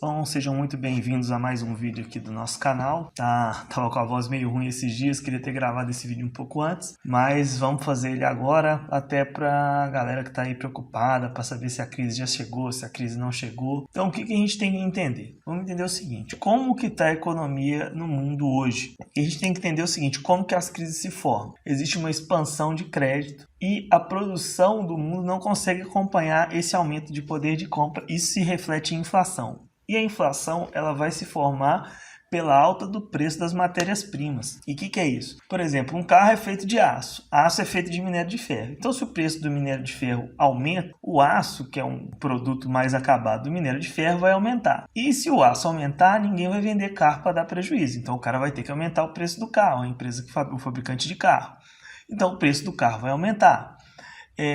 Então, sejam muito bem-vindos a mais um vídeo aqui do nosso canal. Tava com a voz meio ruim esses dias, queria ter gravado esse vídeo um pouco antes, mas vamos fazer ele agora, até pra galera que tá aí preocupada, para saber se a crise já chegou, se a crise não chegou. Então, o que a gente tem que entender? Vamos entender o seguinte, como que tá a economia no mundo hoje? E a gente tem que entender o seguinte, como que as crises se formam? Existe uma expansão de crédito e a produção do mundo não consegue acompanhar esse aumento de poder de compra. Isso se reflete em inflação. E a inflação ela vai se formar pela alta do preço das matérias-primas. E o que é isso? Por exemplo, um carro é feito de aço. Aço é feito de minério de ferro. Então, se o preço do minério de ferro aumenta, o aço, que é um produto mais acabado do minério de ferro, vai aumentar. E se o aço aumentar, ninguém vai vender carro para dar prejuízo. Então, o cara vai ter que aumentar o preço do carro, a empresa o fabricante de carro. Então, o preço do carro vai aumentar.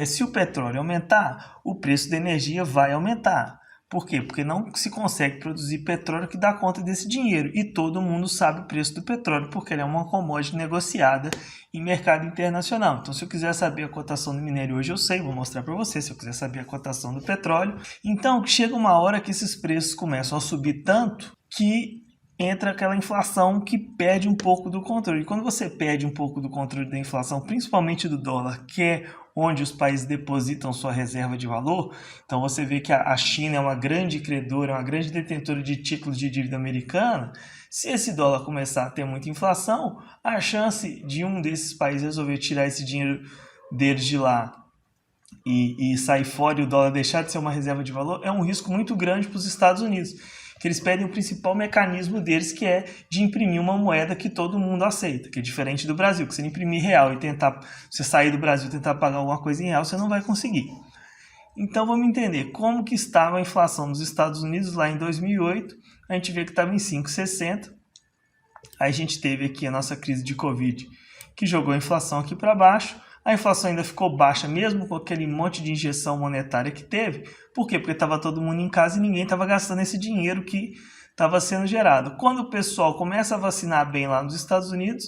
Se o petróleo aumentar, o preço da energia vai aumentar. Por quê? Porque não se consegue produzir petróleo que dá conta desse dinheiro. E todo mundo sabe o preço do petróleo, porque ele é uma commodity negociada em mercado internacional. Então, se eu quiser saber a cotação do minério hoje, eu sei, vou mostrar para você. Se eu quiser saber a cotação do petróleo. Então, chega uma hora que esses preços começam a subir tanto que entra aquela inflação que perde um pouco do controle. E quando você perde um pouco do controle da inflação, principalmente do dólar, que é onde os países depositam sua reserva de valor, então você vê que a China é uma grande credora, uma grande detentora de títulos de dívida americana. Se esse dólar começar a ter muita inflação, a chance de um desses países resolver tirar esse dinheiro deles de lá e sair fora e o dólar deixar de ser uma reserva de valor é um risco muito grande para os Estados Unidos, que eles pedem o principal mecanismo deles, que é de imprimir uma moeda que todo mundo aceita, que é diferente do Brasil, que se você imprimir real e você sair do Brasil e tentar pagar alguma coisa em real, você não vai conseguir. Então vamos entender como que estava a inflação nos Estados Unidos lá em 2008, a gente vê que estava em 5,60, aí a gente teve aqui a nossa crise de Covid, que jogou a inflação aqui para baixo. A inflação ainda ficou baixa, mesmo com aquele monte de injeção monetária que teve. Por quê? Porque estava todo mundo em casa e ninguém estava gastando esse dinheiro que estava sendo gerado. Quando o pessoal começa a vacinar bem lá nos Estados Unidos,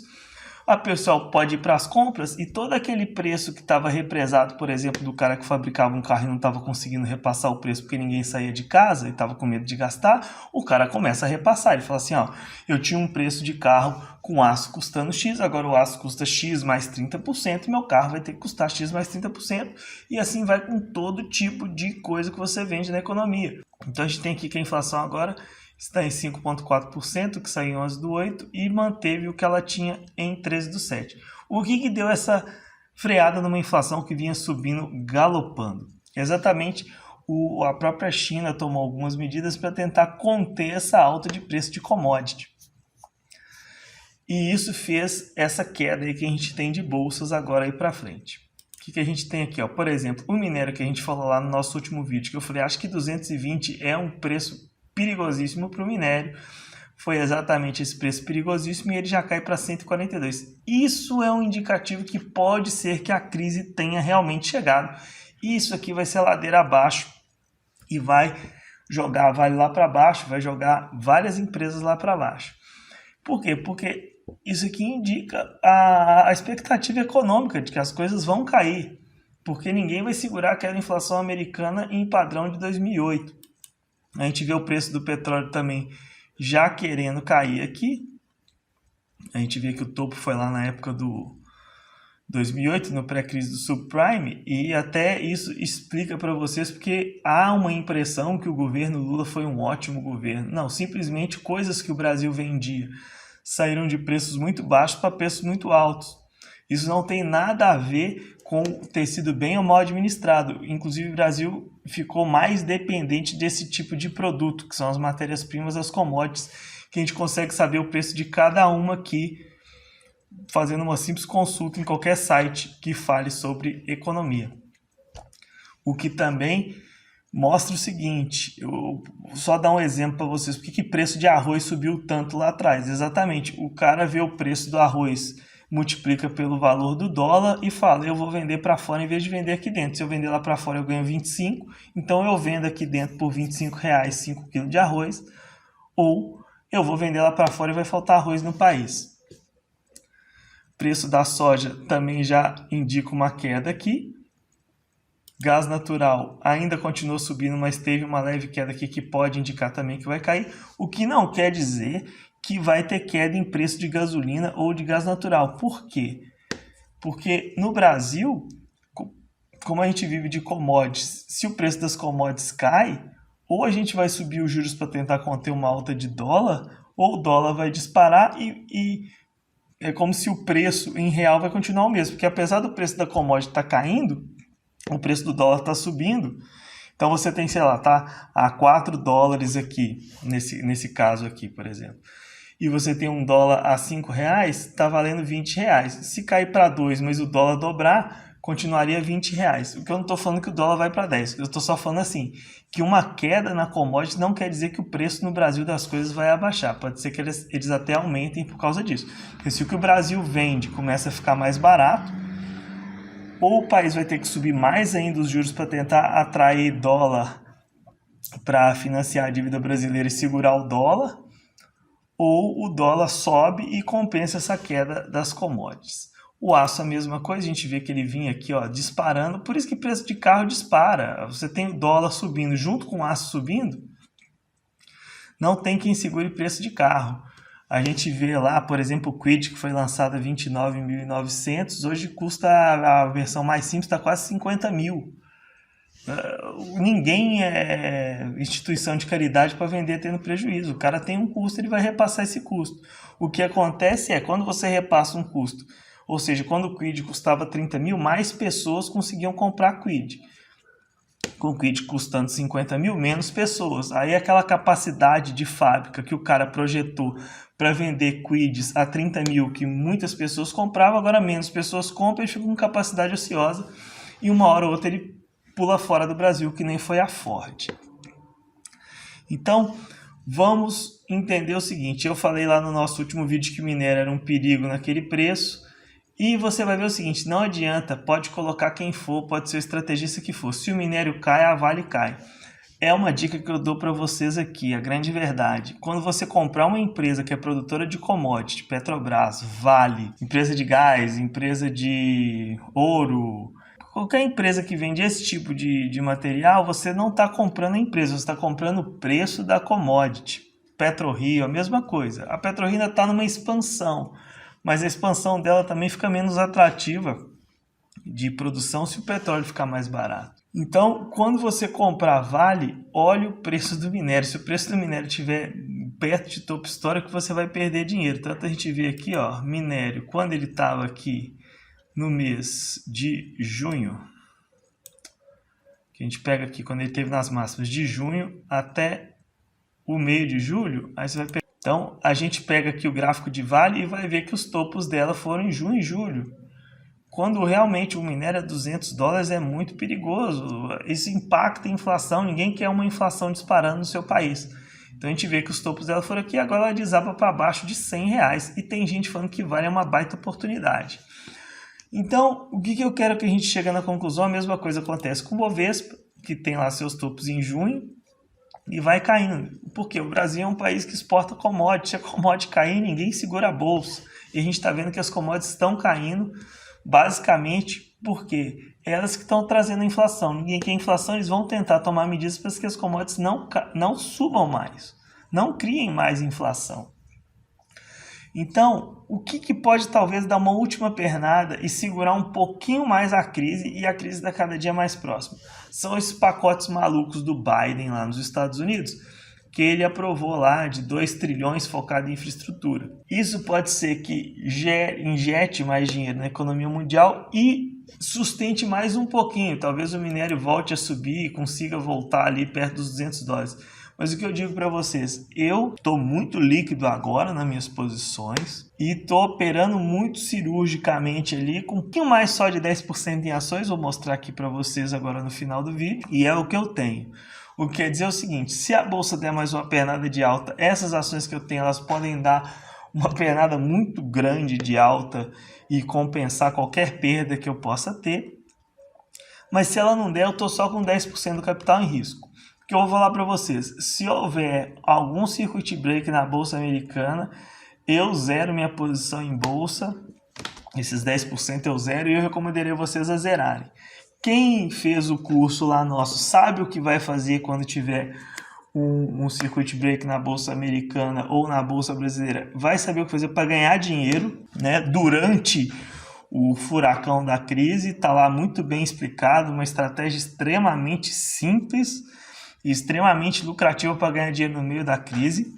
a pessoa pode ir para as compras e todo aquele preço que estava represado, por exemplo, do cara que fabricava um carro e não estava conseguindo repassar o preço porque ninguém saía de casa e estava com medo de gastar, o cara começa a repassar. Ele fala assim, ó, eu tinha um preço de carro com aço custando X, agora o aço custa X mais 30%, meu carro vai ter que custar X mais 30%, e assim vai com todo tipo de coisa que você vende na economia. Então a gente tem aqui que a inflação agora está em 5,4%, que saiu em 11/8, e manteve o que ela tinha em 13/7. O que deu essa freada numa inflação que vinha subindo, galopando? Exatamente, a própria China tomou algumas medidas para tentar conter essa alta de preço de commodity. E isso fez essa queda aí que a gente tem de bolsas agora aí para frente. O que a gente tem aqui? Ó? Por exemplo, o minério que a gente falou lá no nosso último vídeo, que eu falei, acho que 220 é um preço perigosíssimo para o minério, foi exatamente esse preço perigosíssimo e ele já cai para 142. Isso é um indicativo que pode ser que a crise tenha realmente chegado. Isso aqui vai ser a ladeira abaixo e vai jogar Vale lá para baixo, vai jogar várias empresas lá para baixo. Por quê? Porque isso aqui indica a expectativa econômica de que as coisas vão cair, porque ninguém vai segurar aquela inflação americana em padrão de 2008. A gente vê o preço do petróleo também já querendo cair aqui. A gente vê que o topo foi lá na época do 2008, no pré-crise do subprime, e até isso explica para vocês porque há uma impressão que o governo Lula foi um ótimo governo. Não, simplesmente coisas que o Brasil vendia saíram de preços muito baixos para preços muito altos. Isso não tem nada a ver com ter sido bem ou mal administrado. Inclusive, o Brasil ficou mais dependente desse tipo de produto, que são as matérias-primas, as commodities, que a gente consegue saber o preço de cada uma aqui, fazendo uma simples consulta em qualquer site que fale sobre economia. O que também mostra o seguinte, eu vou só dar um exemplo para vocês, porque que preço de arroz subiu tanto lá atrás. Exatamente, o cara vê o preço do arroz, multiplica pelo valor do dólar e fala, eu vou vender para fora em vez de vender aqui dentro. Se eu vender lá para fora eu ganho 25, então eu vendo aqui dentro por R$25 5 kg de arroz, ou eu vou vender lá para fora e vai faltar arroz no país. O preço da soja também já indica uma queda aqui. Gás natural ainda continua subindo, mas teve uma leve queda aqui que pode indicar também que vai cair, o que não quer dizer que vai ter queda em preço de gasolina ou de gás natural. Por quê? Porque no Brasil, como a gente vive de commodities, se o preço das commodities cai, ou a gente vai subir os juros para tentar conter uma alta de dólar, ou o dólar vai disparar e é como se o preço em real vai continuar o mesmo, porque apesar do preço da commodity estar caindo, o preço do dólar está subindo. Então você tem, sei lá, tá a 4 dólares aqui, nesse caso aqui, por exemplo. E você tem um dólar a 5 reais, está valendo 20 reais. Se cair para 2, mas o dólar dobrar, continuaria 20 reais. O que eu não estou falando que o dólar vai para 10. Eu estou só falando assim, que uma queda na commodity não quer dizer que o preço no Brasil das coisas vai abaixar. Pode ser que eles até aumentem por causa disso. Porque se o que o Brasil vende começa a ficar mais barato, ou o país vai ter que subir mais ainda os juros para tentar atrair dólar para financiar a dívida brasileira e segurar o dólar, ou o dólar sobe e compensa essa queda das commodities. O aço a mesma coisa, a gente vê que ele vinha aqui disparando, por isso que o preço de carro dispara. Você tem o dólar subindo junto com o aço subindo, não tem quem segure o preço de carro. A gente vê lá, por exemplo, o Kwid, que foi lançado a 29.900, hoje custa, a versão mais simples está quase 50 mil. Ninguém é instituição de caridade para vender tendo prejuízo. O cara tem um custo, ele vai repassar esse custo. O que acontece é, quando você repassa um custo, ou seja, quando o Kwid custava 30 mil, mais pessoas conseguiam comprar Kwid. Com o Kwid custando 50 mil, menos pessoas. Aí aquela capacidade de fábrica que o cara projetou para vender Kwids a 30 mil, que muitas pessoas compravam, agora menos pessoas compram e ficam com capacidade ociosa. E uma hora ou outra ele pula fora do Brasil, que nem foi a Ford. Então, vamos entender o seguinte. Eu falei lá no nosso último vídeo que o minério era um perigo naquele preço. E você vai ver o seguinte, não adianta, pode colocar quem for, pode ser o estrategista que for. Se o minério cai, a Vale cai. É uma dica que eu dou para vocês aqui, a grande verdade. Quando você comprar uma empresa que é produtora de commodity, Petrobras, Vale, empresa de gás, empresa de ouro, qualquer empresa que vende esse tipo de material, você não está comprando a empresa, você está comprando o preço da commodity. PetroRio, a mesma coisa. A PetroRio ainda está numa expansão, mas a expansão dela também fica menos atrativa de produção se o petróleo ficar mais barato. Então, quando você comprar Vale, olhe o preço do minério. Se o preço do minério estiver perto de topo histórico, você vai perder dinheiro. Tanto a gente vê aqui, minério, quando ele estava aqui no mês de junho, que a gente pega aqui quando ele esteve nas máximas de junho até o meio de julho, aí você vai pegar. Então, a gente pega aqui o gráfico de Vale e vai ver que os topos dela foram em junho e julho. Quando realmente o minério a 200 dólares é muito perigoso. Isso impacta a inflação, ninguém quer uma inflação disparando no seu país. Então a gente vê que os topos dela foram aqui, agora ela desaba para baixo de 100 reais. E tem gente falando que Vale é uma baita oportunidade. Então, o que eu quero que a gente chegue na conclusão? A mesma coisa acontece com o Bovespa, que tem lá seus topos em junho e vai caindo. Porque o Brasil é um país que exporta commodities. Se a commodity cair, ninguém segura a bolsa. E a gente está vendo que as commodities estão caindo, basicamente porque elas que estão trazendo a inflação. Ninguém quer inflação, eles vão tentar tomar medidas para que as commodities não subam mais, não criem mais inflação. Então, o que pode talvez dar uma última pernada e segurar um pouquinho mais a crise, e a crise está cada dia mais próxima? São esses pacotes malucos do Biden lá nos Estados Unidos, que ele aprovou lá de 2 trilhões focado em infraestrutura. Isso pode ser que injete mais dinheiro na economia mundial e sustente mais um pouquinho. Talvez o minério volte a subir e consiga voltar ali perto dos 200 dólares. Mas o que eu digo para vocês, eu estou muito líquido agora nas minhas posições e estou operando muito cirurgicamente ali, com um pouquinho mais só de 10% em ações, vou mostrar aqui para vocês agora no final do vídeo, e é o que eu tenho. O que quer dizer o seguinte, se a bolsa der mais uma pernada de alta, essas ações que eu tenho, elas podem dar uma pernada muito grande de alta e compensar qualquer perda que eu possa ter. Mas se ela não der, eu estou só com 10% do capital em risco. Que eu vou falar para vocês, se houver algum circuit break na bolsa americana, eu zero minha posição em bolsa, esses 10% eu zero, e eu recomendaria vocês a zerarem. Quem fez o curso lá nosso sabe o que vai fazer quando tiver um circuit break na Bolsa Americana ou na Bolsa Brasileira. Vai saber o que fazer para ganhar dinheiro, né, durante o furacão da crise. Está lá muito bem explicado, uma estratégia extremamente simples e extremamente lucrativa para ganhar dinheiro no meio da crise.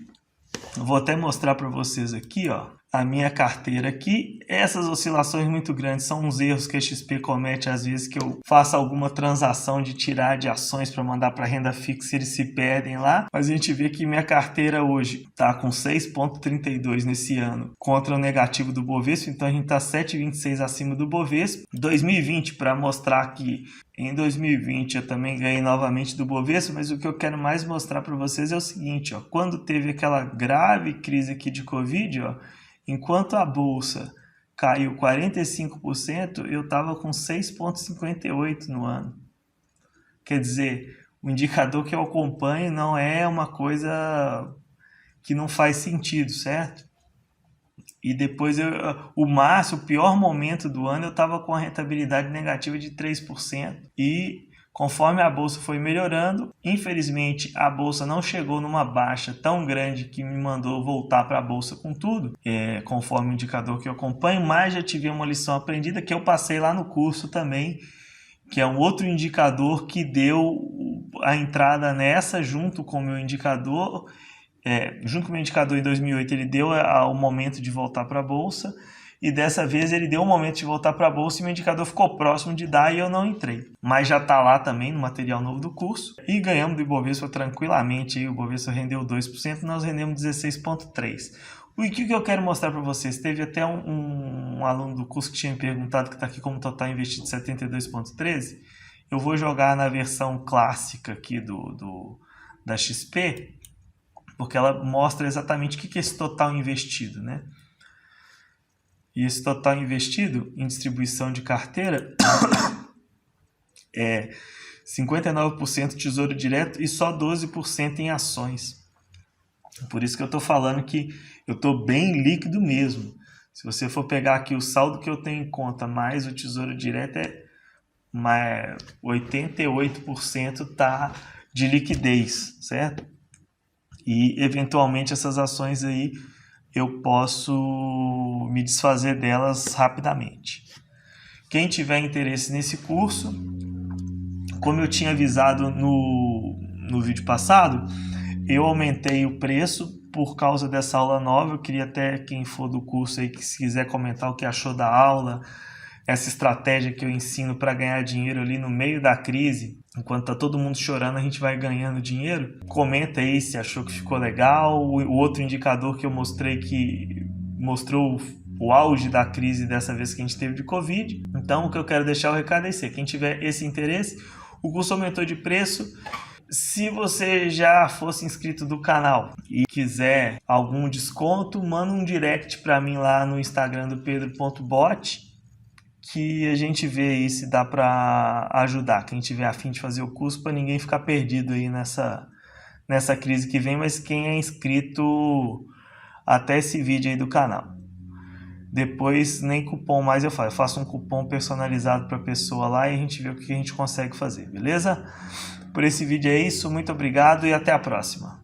Eu vou até mostrar para vocês aqui, ó, a minha carteira aqui. Essas oscilações muito grandes são uns erros que a XP comete às vezes, que eu faço alguma transação de tirar de ações para mandar para renda fixa e eles se perdem lá. Mas a gente vê que minha carteira hoje está com 6,32 nesse ano contra o negativo do Bovespa, então a gente está 7,26 acima do Bovespa. 2020, para mostrar que em 2020 eu também ganhei novamente do Bovespa, mas o que eu quero mais mostrar para vocês é o seguinte, ó, quando teve aquela grave crise aqui de Covid, ó, enquanto a bolsa caiu 45%, eu estava com 6,58 no ano. Quer dizer, o indicador que eu acompanho não é uma coisa que não faz sentido, certo? E depois, o pior momento do ano, eu estava com a rentabilidade negativa de 3%. E conforme a bolsa foi melhorando, infelizmente a bolsa não chegou numa baixa tão grande que me mandou voltar para a bolsa com tudo, conforme o indicador que eu acompanho, mas já tive uma lição aprendida que eu passei lá no curso também, que é um outro indicador que deu a entrada nessa junto com o meu indicador. Junto com o meu indicador em 2008 ele deu o momento de voltar para a bolsa, e dessa vez ele deu um momento de voltar para a bolsa e meu indicador ficou próximo de dar e eu não entrei. Mas já está lá também no material novo do curso. E ganhamos do Ibovespa tranquilamente. O Ibovespa rendeu 2%, nós rendemos 16,3%. O que eu quero mostrar para vocês? Teve até um aluno do curso que tinha me perguntado, que está aqui como total investido 72,13%. Eu vou jogar na versão clássica aqui da XP, porque ela mostra exatamente o que é esse total investido, né? E esse total investido em distribuição de carteira é 59% tesouro direto e só 12% em ações. Por isso que eu estou falando que eu estou bem líquido mesmo. Se você for pegar aqui o saldo que eu tenho em conta mais o tesouro direto, 88% tá de liquidez, certo? E eventualmente essas ações aí eu posso me desfazer delas rapidamente. Quem tiver interesse nesse curso, como eu tinha avisado no vídeo passado, eu aumentei o preço por causa dessa aula nova. Eu queria até quem for do curso aí, que se quiser comentar o que achou da aula, essa estratégia que eu ensino para ganhar dinheiro ali no meio da crise, enquanto tá todo mundo chorando, a gente vai ganhando dinheiro. Comenta aí se achou que ficou legal. O outro indicador que eu mostrei, que mostrou o auge da crise dessa vez que a gente teve de Covid. Então o que eu quero deixar o recado é esse: quem tiver esse interesse, o curso aumentou de preço. Se você já fosse inscrito do canal e quiser algum desconto, manda um direct para mim lá no Instagram do pedro.bot, que a gente vê aí se dá para ajudar quem tiver a fim de fazer o curso, para ninguém ficar perdido aí nessa crise que vem, mas quem é inscrito até esse vídeo aí do canal. Depois nem cupom mais eu faço um cupom personalizado para a pessoa lá e a gente vê o que a gente consegue fazer, beleza? Por esse vídeo é isso, muito obrigado e até a próxima.